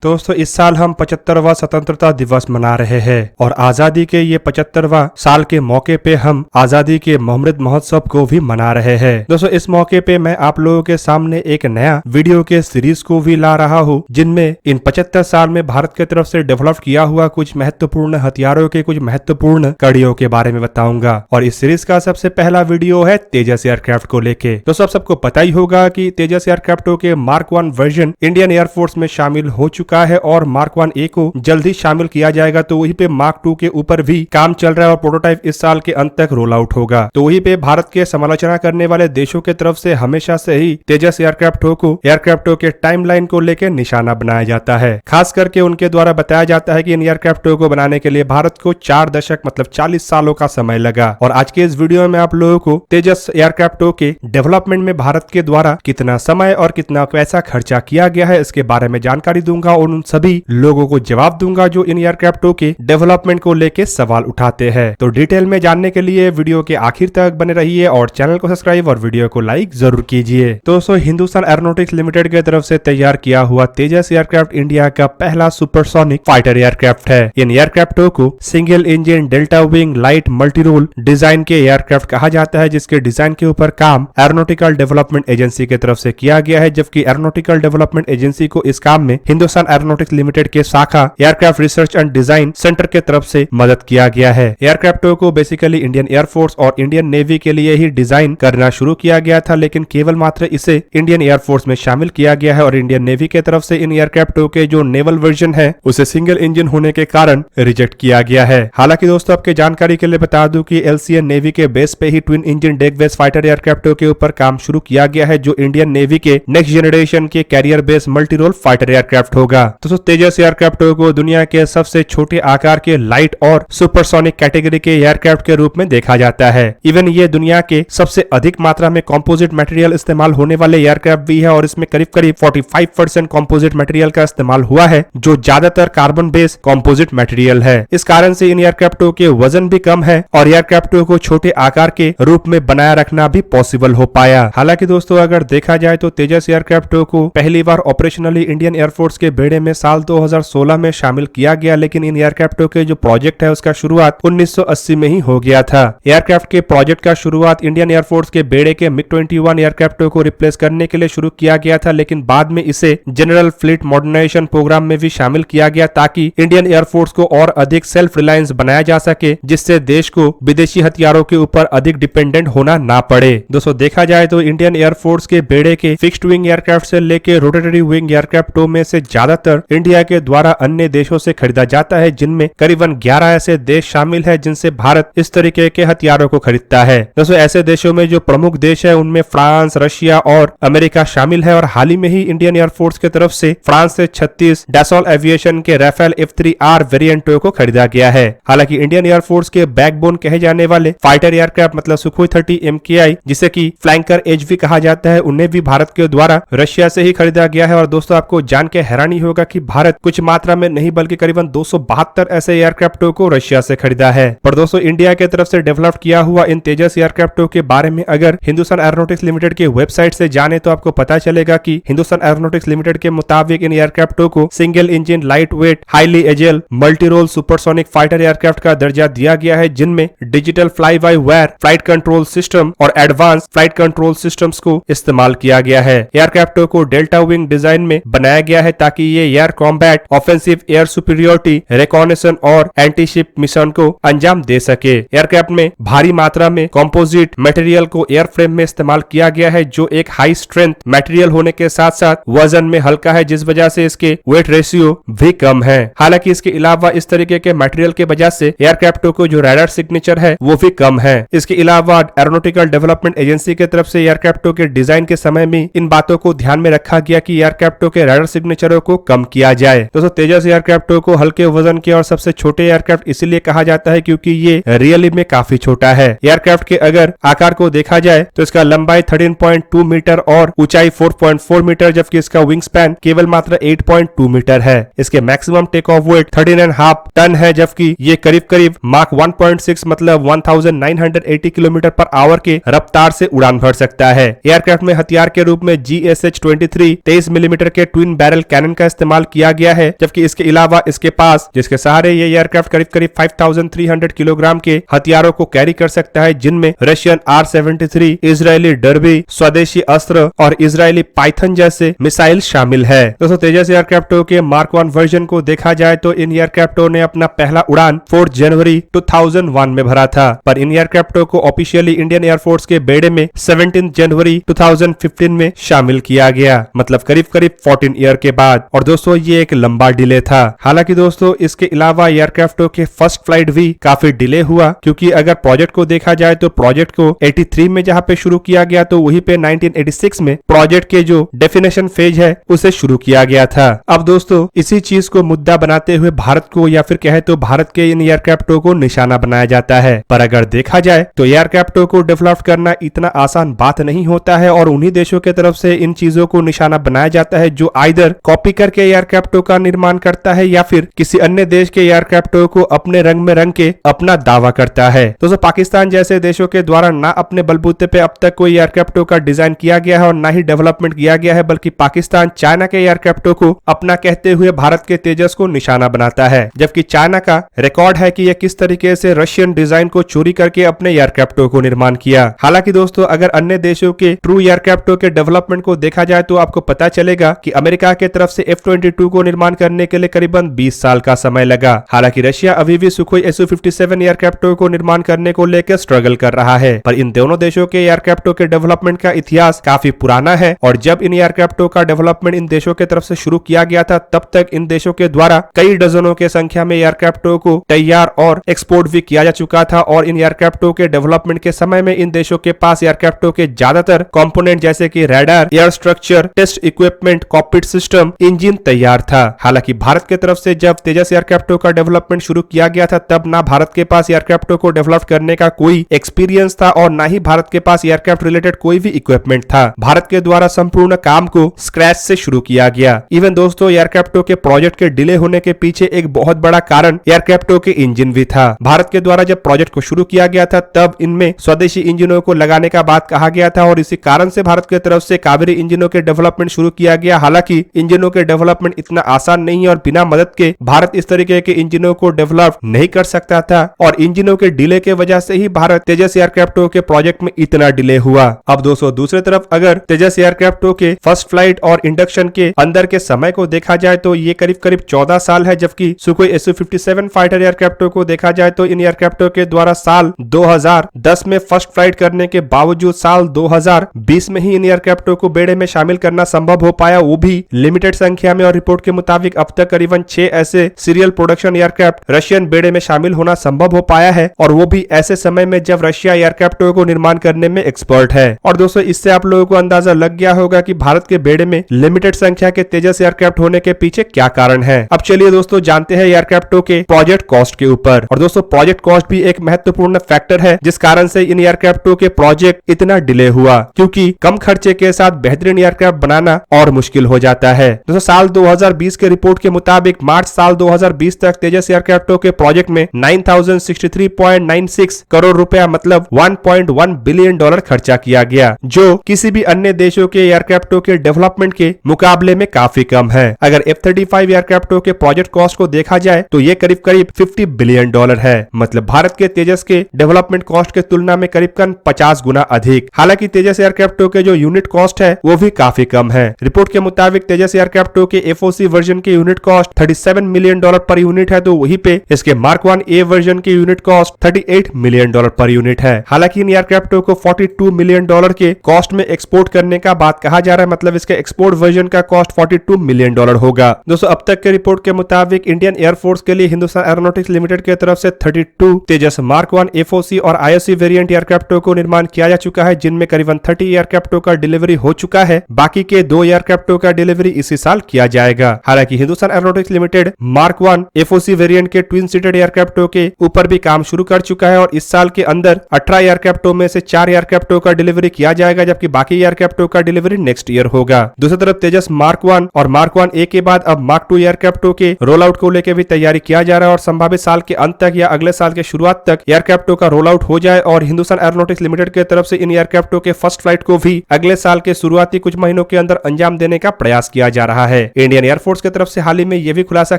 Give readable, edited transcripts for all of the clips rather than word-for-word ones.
दोस्तों इस साल हम 75वां स्वतंत्रता दिवस मना रहे हैं और आजादी के ये 75वां साल के मौके पे हम आजादी के अमृत महोत्सव को भी मना रहे हैं। दोस्तों इस मौके पे मैं आप लोगों के सामने एक नया वीडियो के सीरीज को भी ला रहा हूँ, जिनमें इन 75 साल में भारत की तरफ से डेवलप किया हुआ कुछ महत्वपूर्ण हथियारों के कुछ महत्वपूर्ण कड़ियों के बारे में बताऊंगा। और इस सीरीज का सबसे पहला वीडियो है तेजस एयरक्राफ्ट को लेके। दोस्तों सबको पता ही होगा कि तेजस एयरक्राफ्टों के मार्क 1 वर्जन इंडियन एयरफोर्स में शामिल हो चुका है और मार्क 1A को जल्द ही शामिल किया जाएगा। तो वहीं पे मार्क 2 के ऊपर भी काम चल रहा है और प्रोटोटाइप इस साल के अंत तक रोल आउट होगा। तो वहीं पे भारत के समालोचना करने वाले देशों के तरफ से हमेशा से ही तेजस एयरक्राफ्टों के टाइमलाइन को लेकर निशाना बनाया जाता है। खास करके उनके द्वारा बताया जाता है कि इन एयरक्राफ्टों को बनाने के लिए भारत को 4 दशक मतलब 40 सालों का समय लगा। और आज के इस वीडियो में आप लोगों को तेजस एयरक्राफ्टों के डेवलपमेंट में भारत के द्वारा कितना समय और कितना पैसा खर्चा किया गया है इसके बारे में जानकारी दूंगा और उन सभी लोगों को जवाब दूंगा जो इन एयरक्राफ्टों के डेवलपमेंट को लेके सवाल उठाते हैं। तो डिटेल में जानने के लिए वीडियो के आखिर तक बने रहिए और चैनल को सब्सक्राइब और वीडियो को लाइक जरूर कीजिए। दोस्तों हिंदुस्तान एरोनॉटिक्स लिमिटेड की तरफ से तैयार किया हुआ तेजस एयरक्राफ्ट इंडिया का पहला सुपरसोनिक फाइटर एयरक्राफ्ट है। इन एयरक्राफ्टों को single engine delta wing light multi role design के एयरक्राफ्ट कहा जाता है, जिसके डिजाइन के ऊपर काम एरोनॉटिकल डेवलपमेंट एजेंसी की तरफ से किया गया है, जबकि एरोनॉटिकल डेवलपमेंट एजेंसी को इस काम में हिंदुस्तान एरोनॉटिक्स लिमिटेड के शाखा aircraft research and design centre के तरफ से मदद किया गया है। एयरक्राफ्टों को बेसिकली इंडियन एयरफोर्स और इंडियन नेवी के लिए ही डिजाइन करना शुरू किया गया था, लेकिन केवल मात्र इसे इंडियन एयरफोर्स में शामिल किया गया है और इंडियन नेवी के तरफ से इन एयरक्राफ्टों के जो नेवल वर्जन है उसे सिंगल इंजन होने के कारण रिजेक्ट किया गया है। हालांकि दोस्तों आपके जानकारी के लिए बता दूं कि एलसीए नेवी के बेस पे ही twin engine deck base fighter एयरक्राफ्टों के ऊपर काम शुरू किया गया है, जो इंडियन नेवी के नेक्स्ट जनरेशन के carrier base multi role fighter aircraft होगा। दोस्तों तेजस एयरक्राफ्टों को दुनिया के सबसे छोटे आकार के लाइट और सुपरसोनिक कैटेगरी के एयरक्राफ्ट के रूप में देखा जाता है। इवन ये दुनिया के सबसे अधिक मात्रा में कंपोजिट मटेरियल इस्तेमाल होने वाले एयरक्राफ्ट भी है और इसमें करीब करीब 45% कंपोजिट मटेरियल का इस्तेमाल हुआ है, जो ज्यादातर कार्बन बेस्ड कंपोजिट मटेरियल है। इस कारण से इन एयरक्राफ्टों के वजन भी कम है और एयरक्राफ्टों को छोटे आकार के रूप में बनाए रखना भी पॉसिबल हो पाया। हालांकि दोस्तों अगर देखा जाए तो तेजस एयरक्राफ्टों को पहली बार ऑपरेशनली इंडियन एयरफोर्स के बेड़े में साल 2016 में शामिल किया गया, लेकिन इन एयरक्राफ्टों के जो प्रोजेक्ट है उसका शुरुआत 1980 में ही हो गया था। एयरक्राफ्ट के प्रोजेक्ट का शुरुआत इंडियन एयरफोर्स के बेड़े के MiG-21 एयरक्राफ्टों को रिप्लेस करने के लिए शुरू किया गया था, लेकिन बाद में इसे जनरल फ्लीट मॉडर्नाइजेशन प्रोग्राम में भी शामिल किया गया ताकि इंडियन एयरफोर्स को और अधिक सेल्फ रिलायंस बनाया जा सके, जिससे देश को विदेशी हथियारों के ऊपर अधिक डिपेंडेंट होना ना पड़े। दोस्तों देखा जाए तो इंडियन एयरफोर्स के बेड़े के फिक्स्ड विंग एयरक्राफ्ट से लेकर रोटेटरी विंग एयरक्राफ्टों में से ज्यादातर इंडिया के द्वारा अन्य देशों से खरीदा जाता है, जिनमें करीबन 11 ऐसे देश शामिल है जिनसे भारत इस तरीके के हथियारों को खरीदता है। दोस्तों ऐसे देशों में जो प्रमुख देश है उनमें फ्रांस, रशिया और अमेरिका शामिल है और हाल ही में ही इंडियन एयरफोर्स की तरफ से फ्रांस से 36 डैसॉल एविएशन के राफेल F3R वेरिएंटों को खरीदा गया है। हालांकि इंडियन एयरफोर्स के बैकबोन कहे जाने वाले फाइटर एयरक्राफ्ट मतलब सुखोई 30 MKI, जिसे की फ्लैंकर एज भी कहा जाता है, उन्हें भी भारत के द्वारा रशिया से ही खरीदा गया है। और दोस्तों आपको जान के हैरानी होगा कि भारत कुछ मात्रा में नहीं बल्कि करीबन 272 ऐसे एयरक्राफ्टों को रशिया से खरीदा है। पर दोस्तों इंडिया की तरफ से डेवलप किया हुआ इन तेजस एयरक्राफ्टों के बारे में अगर हिंदुस्तान एरोनॉटिक्स लिमिटेड के वेबसाइट से जाने तो आपको पता चलेगा कि हिंदुस्तान एरोनॉटिक्स लिमिटेड के मुताबिक इन एयरक्राफ्टों को single engine lightweight highly agile multi role supersonic fighter aircraft का दर्जा दिया गया है, जिनमें digital fly by wire flight control system और एडवांस फ्लाइट कंट्रोल सिस्टम्स को इस्तेमाल किया गया है। एयरक्राफ्टों को डेल्टा विंग डिजाइन में बनाया गया है ताकि ये air combat, offensive air superiority, reconnaissance और एंटी शिप मिशन को अंजाम दे सके। एयरक्राफ्ट में भारी मात्रा में कंपोजिट मटेरियल को एयरफ्रेम में इस्तेमाल किया गया है, जो एक हाई स्ट्रेंथ मटेरियल होने के साथ साथ वजन में हल्का है, जिस वजह से इसके वेट रेशियो भी कम है। हालांकि इसके अलावा इस तरीके के मटेरियल के वजह से एयरक्राफ्टों को जो रडार सिग्नेचर है वो भी कम है। इसके अलावा एरोनॉटिकल डेवलपमेंट एजेंसी की तरफ से एयरक्राफ्टों के डिजाइन के समय में इन बातों को ध्यान में रखा गया कि एयरक्राफ्टों के रडार सिग्नेचरों को कम किया जाए। दोस्तों तेजस एयरक्राफ्टों को हल्के वजन के और सबसे छोटे एयरक्राफ्ट इसीलिए कहा जाता है क्योंकि ये रियली में काफी छोटा है। एयरक्राफ्ट के अगर आकार को देखा जाए तो इसका लंबाई 13.2 मीटर और ऊंचाई 4.4 मीटर, जबकि इसका विंग स्पैन केवल मात्र 8.2 मीटर है। इसके maximum take off weight 13.5 ton है, जबकि ये करीब करीब मार्क 1.6 मतलब 1980 किलोमीटर पर आवर के रफ्तार से उड़ान भर सकता है। एयरक्राफ्ट में हथियार के रूप में GSH-23 23 मिलीमीटर के ट्विन बैरल कैनन का इस्तेमाल किया गया है, जबकि इसके अलावा इसके पास जिसके सहारे ये एयरक्राफ्ट करीब करीब 5300 किलोग्राम के हथियारों को कैरी कर सकता है, जिनमें रशियन R-73, इजरायली डर्बी, स्वदेशी अस्त्र और इजरायली पाइथन जैसे मिसाइल शामिल है। दोस्तों तेजस एयरक्राफ्टों के मार्क 1 वर्जन को देखा जाए तो इन एयरक्राफ्टों ने अपना पहला उड़ान 4 जनवरी 2001 में भरा था, पर इन एयरक्राफ्टों को ऑफिशियली इंडियन एयरफोर्स के बेड़े में 17 जनवरी 2015 में शामिल किया गया, मतलब करीब करीब 14 ईयर के बाद। और दोस्तों ये एक लंबा डिले था। हालांकि दोस्तों इसके अलावा एयरक्राफ्टों के फर्स्ट फ्लाइट भी काफी डिले हुआ, क्योंकि अगर प्रोजेक्ट को देखा जाए तो प्रोजेक्ट को 83 में जहां पे शुरू किया गया तो वहीं पे 1986 में प्रोजेक्ट के जो डेफिनेशन फेज है उसे शुरू किया गया था। अब दोस्तों इसी चीज को मुद्दा बनाते हुए भारत को या फिर कहे तो भारत के इन एयरक्राफ्टों को निशाना बनाया जाता है, पर अगर देखा जाए तो एयरक्राफ्टों को डेवलप करना इतना आसान बात नहीं होता है और उन्हीं देशों की तरफ से इन चीजों को निशाना बनाया जाता है जो आइदर कॉपी करके एयरक्राफ्टों का निर्माण करता है या फिर किसी अन्य देश के एयरक्राफ्टों को अपने रंग में रंग के अपना दावा करता है। दोस्तों पाकिस्तान जैसे देशों के द्वारा ना अपने बलबूते पे अब तक कोई एयरक्राफ्टों का डिजाइन किया गया है और ना ही डेवलपमेंट किया गया है, बल्कि पाकिस्तान चाइना के एयरक्राफ्टों को अपना कहते हुए भारत के तेजस को निशाना बनाता है, जबकि चाइना का रिकॉर्ड है कि यह किस तरीके से रशियन डिजाइन को चोरी करके अपने एयरक्राफ्टों को निर्माण किया। हालांकि दोस्तों अगर अन्य देशों के ट्रू एयरक्राफ्टों के डेवलपमेंट को देखा जाए तो आपको पता चलेगा कि अमेरिका के तरफ से F-22 को निर्माण करने के लिए करीबन 20 साल का समय लगा। हालांकि रशिया अभी भी सुखोई Su-57 एयरक्राफ्टों को निर्माण करने को लेकर स्ट्रगल कर रहा है, पर इन दोनों देशों के एयरक्राफ्टों के डेवलपमेंट का इतिहास काफी पुराना है और जब इन एयरक्राफ्टों का डेवलपमेंट इन देशों की तरफ से शुरू किया गया था तब तक इन देशों के द्वारा कई डजनों के संख्या में एयरक्राफ्टों को तैयार और एक्सपोर्ट भी किया जा चुका था और इन एयरक्राफ्टों के डेवलपमेंट के समय में इन देशों के पास एयरक्राफ्टों के ज्यादातर कंपोनेंट जैसे कि radar, air structure, test equipment, cockpit system, engine तैयार था। हालांकि भारत की तरफ से जब तेजस एयरक्राफ्टों का डेवलपमेंट शुरू किया गया था तब ना भारत के पास एयरक्राफ्टों को डेवलप करने का कोई एक्सपीरियंस था और ना ही भारत के पास एयरक्राफ्ट रिलेटेड कोई भी इक्विपमेंट था। भारत के द्वारा संपूर्ण काम को स्क्रैच से शुरू किया गया। इवन दोस्तों एयरक्राफ्टों के प्रोजेक्ट के डिले होने के पीछे एक बहुत बड़ा कारण एयरक्राफ्टों के इंजन भी था। भारत के द्वारा जब प्रोजेक्ट को शुरू किया गया था तब इनमें स्वदेशी इंजनों को लगाने का बात कहा गया था और इसी कारण से भारत की तरफ से कावेरी इंजनों के डेवलपमेंट शुरू किया गया। हालांकि इंजनों के डेवलपमेंट इतना आसान नहीं है और बिना मदद के भारत इस तरीके के इंजनों को डेवलप नहीं कर सकता था और इंजनों के डिले के वजह से ही भारत तेजस एयरक्राफ्टों के प्रोजेक्ट में इतना डिले हुआ। अब दोस्तों दूसरी तरफ अगर तेजस एयरक्राफ्टों के फर्स्ट फ्लाइट और इंडक्शन के अंदर के समय को देखा जाए तो ये करीब करीब 14 साल है, जबकि सुखोई Su-57 फाइटर एयरक्राफ्टों को देखा जाए तो इन एयरक्राफ्टों के द्वारा साल 2010 में फर्स्ट फ्लाइट करने के बावजूद साल 2020 में ही इन एयरक्राफ्टों को बेड़े में शामिल करना संभव हो पाया, वो भी लिमिटेड संख्या में। और रिपोर्ट के मुताबिक अब तक करीबन 6 ऐसे सीरियल प्रोडक्शन एयरक्राफ्ट रशियन बेड़े में शामिल होना संभव हो पाया है और वो भी ऐसे समय में जब रशिया एयरक्राफ्टों को निर्माण करने में एक्सपर्ट है। और दोस्तों इससे आप लोगों को अंदाजा लग गया होगा कि भारत के बेड़े में लिमिटेड संख्या के तेजस एयरक्राफ्ट होने के पीछे क्या कारण है। अब चलिए दोस्तों जानते हैं एयरक्राफ्टों के प्रोजेक्ट कॉस्ट के ऊपर। और दोस्तों प्रोजेक्ट कॉस्ट भी एक महत्वपूर्ण फैक्टर है जिस कारण से इन एयरक्राफ्टों के प्रोजेक्ट इतना डिले हुआ, क्योंकि कम खर्चे के साथ बेहतरीन एयरक्राफ्ट बनाना और मुश्किल हो जाता है। दोस्तों साल 2020 के रिपोर्ट के मुताबिक मार्च साल 2020 तक तेजस एयरक्राफ्टों के प्रोजेक्ट में 9063.96 करोड़ रुपया मतलब $1.1 बिलियन खर्चा किया गया, जो किसी भी अन्य देशों के एयरक्राफ्टों के डेवलपमेंट के मुकाबले में काफी कम है। अगर F-35 एयरक्राफ्टों के प्रोजेक्ट कॉस्ट को देखा जाए तो ये करीब करीब $50 बिलियन है, मतलब भारत के तेजस के डेवलपमेंट कॉस्ट के तुलना में करीब 50 गुना अधिक। हालांकि तेजस एयरक्राफ्टों के जो यूनिट कॉस्ट है वो भी काफी कम है। रिपोर्ट के मुताबिक तेजस एयरक्राफ्टों के FOC वर्जन के unit cost $37 million per unit है, तो वहीं पे इसके मार्क 1A वर्जन के unit cost $38 million per unit है। हालांकि इन एयरक्राफ्टों को $42 मिलियन के कॉस्ट में एक्सपोर्ट करने का बात कहा जा रहा है, मतलब इसके एक्सपोर्ट वर्जन का कॉस्ट $42 मिलियन होगा। दोस्तों अब तक के रिपोर्ट के मुताबिक इंडियन एयरफोर्स के लिए हिंदुस्तान एरोनॉटिक्स लिमिटेड की तरफ से 32 तेजस मार्क 1 FOC और IOC वेरिएंट एयरक्राफ्टों को निर्माण किया जा चुका है, जिनमें करीबन 30 एयरक्राफ्टों का डिलीवरी हो चुका है। बाकी के 2 एयरक्राफ्टों का डिलीवरी इसी साल किया जाएगा। हालांकि Hindustan aeronautics limited mark 1 FOC variant के ट्विन सीटेड एयरक्राफ्टों के ऊपर भी काम शुरू कर चुका है और इस साल के अंदर 18 एयरक्राफ्टों में से 4 एयरक्राफ्टों का डिलीवरी किया जाएगा, जबकि बाकी एयरक्राफ्टों का डिलीवरी नेक्स्ट ईयर होगा। दूसरी तरफ तेजस मार्क 1 और मार्क 1A के बाद अब मार्क 2 एयरक्राफ्टों के रोल आउट को लेकर भी तैयारी किया जा रहा है और संभावित साल के अंत तक या अगले साल के शुरुआत तक एयरक्राफ्टों का रोल आउट हो जाए और हिंदुस्तान एरोनॉटिक्स लिमिटेड की तरफ से इन एयरक्राफ्टों के फर्स्ट फ्लाइट को भी अगले साल के शुरुआती कुछ महीनों के अंदर अंजाम देने का प्रयास किया जा रहा है। है। इंडियन एयरफोर्स की तरफ से हाल ही में यह भी खुलासा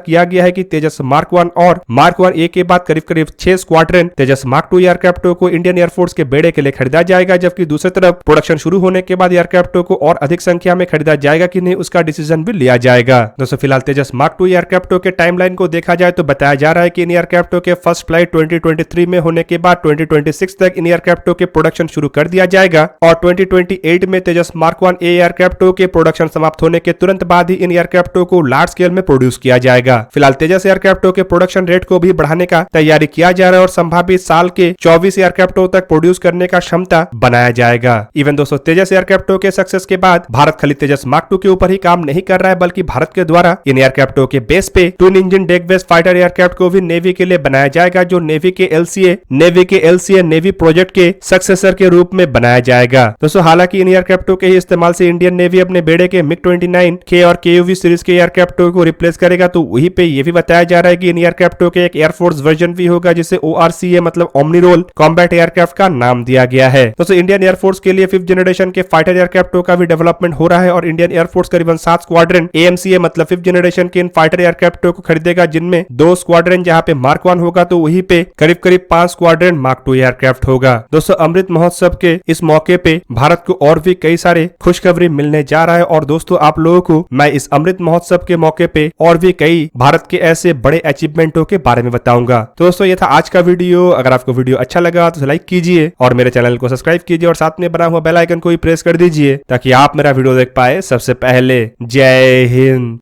किया गया है कि तेजस मार्क 1 और मार्क 1A के बाद करीब करीब 6 स्क्वाड्रन तेजस मार्क 2 एयरक्राफ्टों को इंडियन एयरफोर्स के बेड़े के लिए खरीदा जाएगा, जबकि दूसरी तरफ प्रोडक्शन शुरू होने के बाद एयरक्राफ्टों को और अधिक संख्या में खरीदा जाएगा कि नहीं उसका डिसीजन भी लिया जाएगा। दोस्तों फिलहाल तेजस मार्क 2 एयरक्राफ्टों के टाइमलाइन को देखा जाए तो बताया जा रहा है कि इन एयरक्राफ्टों के फर्स्ट फ्लाइट 2023 में होने के बाद 2026 तक इन एयरक्राफ्टों के प्रोडक्शन शुरू कर दिया जाएगा और 2028 में तेजस मार्क 1A एयरक्राफ्टों के प्रोडक्शन समाप्त होने के तुरंत बाद ही इन एयरक्राफ्टों को लार्ज स्केल में प्रोड्यूस किया जाएगा। फिलहाल तेजस एयरक्राफ्टों के प्रोडक्शन रेट को भी बढ़ाने का तैयारी किया जा रहा है और संभावित साल के 24 एयरक्राफ्टों तक प्रोड्यूस करने का क्षमता बनाया जाएगा। इवन दोस्तों तेजस एयरक्राफ्टों के सक्सेस के बाद भारत खाली तेजस मार्क 2 के ऊपर ही काम नहीं कर रहा है, बल्कि भारत के द्वारा इन एयरक्राफ्टों के बेस पे twin engine deck based fighter aircraft को भी नेवी के लिए बनाया जाएगा, जो नेवी के एलसीए नेवी प्रोजेक्ट के सक्सेसर के रूप में बनाया जाएगा। दोस्तों हालांकि इन एयरक्राफ्टों के इस्तेमाल से इंडियन नेवी अपने बेड़े के MiG-29K और KUV सीरीज के एयरक्राफ्टों को रिप्लेस करेगा। तो वहीं पे ये भी बताया जा रहा है कि इन एयरक्राफ्टों के एक एयरफोर्स वर्जन भी होगा जिसे ORCA मतलब ओमनी रोल कॉम्बैट एयरक्राफ्ट का नाम दिया गया है। दोस्तों इंडियन एयरफोर्स के लिए 5th जनरेशन के फाइटर एयरक्राफ्टों का भी डेवलपमेंट हो रहा है और इंडियन एयरफोर्स करीबन 7 स्क्वाड्रन AMCA मतलब 5th जनरेशन के इन फाइटर एयरक्राफ्टों को खरीदेगा, जिनमें 2 स्क्वाड्रन जहां पे मार्क 1 होगा तो वहीं पे करीब करीब 5 स्क्वाड्रन मार्क 2 एयरक्राफ्ट होगा। दोस्तों अमृत महोत्सव के इस मौके पे भारत को और भी कई सारे खुशखबरी मिलने जा रहा है और दोस्तों आप लोगों को मैं इस अमृत महोत्सव के मौके पे और भी कई भारत के ऐसे बड़े अचीवमेंटों के बारे में बताऊंगा। तो दोस्तों ये था आज का वीडियो। अगर आपको वीडियो अच्छा लगा तो लाइक कीजिए और मेरे चैनल को सब्सक्राइब कीजिए और साथ में बना हुआ बेल आइकन को भी प्रेस कर दीजिए ताकि आप मेरा वीडियो देख पाए सबसे पहले। जय हिंद।